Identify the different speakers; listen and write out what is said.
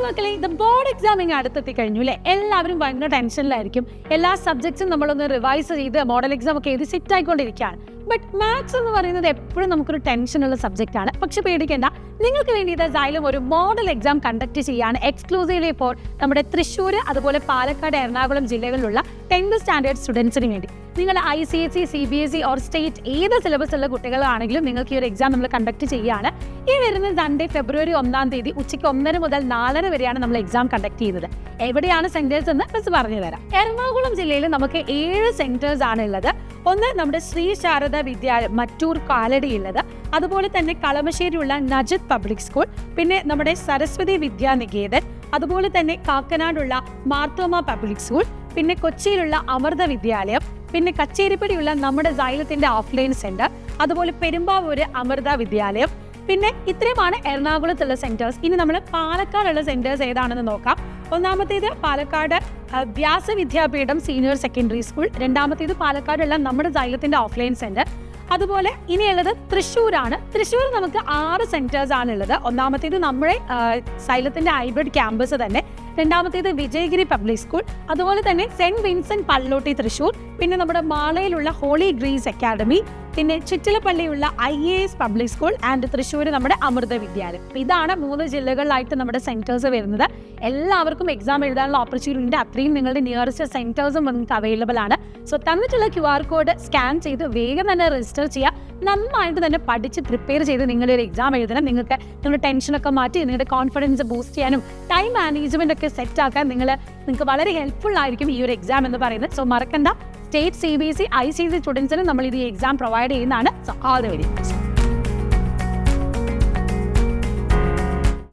Speaker 1: മക്കളെ, ഇത് board exam ഇങ്ങനെ അടുത്തെത്തി കഴിഞ്ഞു അല്ലേ? എല്ലാവരും ഭയങ്കര ടെൻഷനിലായിരിക്കും. എല്ലാ സബ്ജക്ട്സും നമ്മളൊന്ന് റിവൈസ് ചെയ്ത് മോഡൽ എക്സാം ഒക്കെ എഴുതി സെറ്റ് ആയിക്കൊണ്ടിരിക്കുകയാണ്. ബട്ട് മാത്സ് എന്ന് പറയുന്നത് എപ്പോഴും നമുക്കൊരു ടെൻഷനുള്ള സബ്ജക്റ്റാണ്. പക്ഷെ പേടിക്കേണ്ട, നിങ്ങൾക്ക് വേണ്ടി ഇത് Xylem ഒരു മോഡൽ എക്സാം കണ്ടക്ട് ചെയ്യാണ് എക്സ്ക്ലൂസീവ്ലി ഫോർ നമ്മുടെ തൃശ്ശൂർ, അതുപോലെ പാലക്കാട്, എറണാകുളം ജില്ലകളിലുള്ള 10th സ്റ്റാൻഡേർഡ് സ്റ്റുഡൻസിന് വേണ്ടി. നിങ്ങൾ ICSE, CBSE ഓർ സ്റ്റേറ്റ് ഏത് സിലബസ് ഉള്ള കുട്ടികളാണെങ്കിലും നിങ്ങൾക്ക് ഈ ഒരു എക്സാം നമ്മൾ കണ്ടക്ട് ചെയ്യുകയാണ്. ഈ വരുന്ന സൺഡേ ഫെബ്രുവരി 1 ഉച്ചയ്ക്ക് 1:30 മുതൽ 4:30 വരെയാണ് നമ്മൾ എക്സാം കണ്ടക്ട് ചെയ്യുന്നത്. എവിടെയാണ് സെന്റേഴ്സ് എന്ന് മിസ് പറഞ്ഞു തരാം. എറണാകുളം ജില്ലയിൽ നമുക്ക് 7 സെന്റേഴ്സ് ആണ് ഉള്ളത്. ഒന്ന് നമ്മുടെ ശ്രീ ശാരദ വിദ്യാലയം മറ്റൂർ കാലടി ഉള്ളത്, അതുപോലെ തന്നെ കളമശ്ശേരിയുള്ള നജിത് പബ്ലിക് സ്കൂൾ, പിന്നെ നമ്മുടെ സരസ്വതി വിദ്യാനികേതൻ, അതുപോലെ തന്നെ കാക്കനാടുള്ള മാർത്തോമ പബ്ലിക് സ്കൂൾ, പിന്നെ കൊച്ചിയിലുള്ള അമൃത വിദ്യാലയം, പിന്നെ കച്ചേരിപ്പടിയുള്ള നമ്മുടെ Xylemത്തിന്റെ ഓഫ്ലൈൻ സെന്റർ, അതുപോലെ പെരുമ്പാവൂര് അമൃത വിദ്യാലയം. പിന്നെ ഇത്രയുമാണ് എറണാകുളത്തുള്ള സെന്റേഴ്സ്. ഇനി നമ്മൾ പാലക്കാടുള്ള സെന്റേഴ്സ് ഏതാണെന്ന് നോക്കാം. ഒന്നാമത്തേത് Palakkad Vyasavidyapeetham senior secondary school, രണ്ടാമത്തേത് പാലക്കാടുള്ള നമ്മുടെ Xylemത്തിന്റെ ഓഫ്ലൈൻ സെന്റർ. അതുപോലെ ഇനിയുള്ളത് തൃശ്ശൂരാണ്. തൃശ്ശൂർ നമുക്ക് 6 സെന്റേഴ്സ് ആണുള്ളത്. ഒന്നാമത്തേത് നമ്മുടെ Xylemത്തിന്റെ ഹൈബ്രിഡ് ക്യാമ്പസ് തന്നെ, രണ്ടാമത്തേത് വിജയഗിരി പബ്ലിക് സ്കൂൾ, അതുപോലെ തന്നെ സെന്റ് വിൻസെന്റ് പള്ളോട്ടി തൃശ്ശൂർ, പിന്നെ നമ്മുടെ മാളയിലുള്ള ഹോളി ഗ്രീസ് അക്കാഡമി, പിന്നെ ചിറ്റിലപ്പള്ളിയുള്ള IAS public school and Thrissur നമ്മുടെ അമൃത വിദ്യാലയം. ഇതാണ് 3 ജില്ലകളിലായിട്ട് നമ്മുടെ സെന്റേഴ്സ് വരുന്നത്. എല്ലാവർക്കും എക്സാം എഴുതാനുള്ള ഓപ്പർച്യൂണിറ്റി അത്രയും നിങ്ങളുടെ നിയറസ്റ്റ് സെന്റേഴ്സും നിങ്ങൾക്ക് അവൈലബിൾ ആണ്. സോ തന്നിട്ടുള്ള QR കോഡ് സ്കാൻ ചെയ്ത് വേഗം തന്നെ രജിസ്റ്റർ ചെയ്യുക. നന്നായിട്ട് തന്നെ പഠിച്ച് പ്രിപ്പയർ ചെയ്ത് നിങ്ങളൊരു എക്സാം എഴുതണം. നിങ്ങൾക്ക് നിങ്ങളുടെ ടെൻഷനൊക്കെ മാറ്റി നിങ്ങളുടെ കോൺഫിഡൻസ് ബൂസ്റ്റ് ചെയ്യാനും ടൈം മാനേജ്മെന്റ് ഒക്കെ സെറ്റ് ആക്കാൻ നിങ്ങൾക്ക് വളരെ ഹെൽപ്ഫുൾ ആയിരിക്കും ഈ ഒരു എക്സാം എന്ന് പറയുന്നത്. സോ മറക്കണ്ട, സ്റ്റേറ്റ്, CBSE, ICSE സ്റ്റുഡൻസിന് നമ്മൾ ഇത് എക്സാം പ്രൊവൈഡ് ചെയ്യുന്നതാണ്. So all the very best.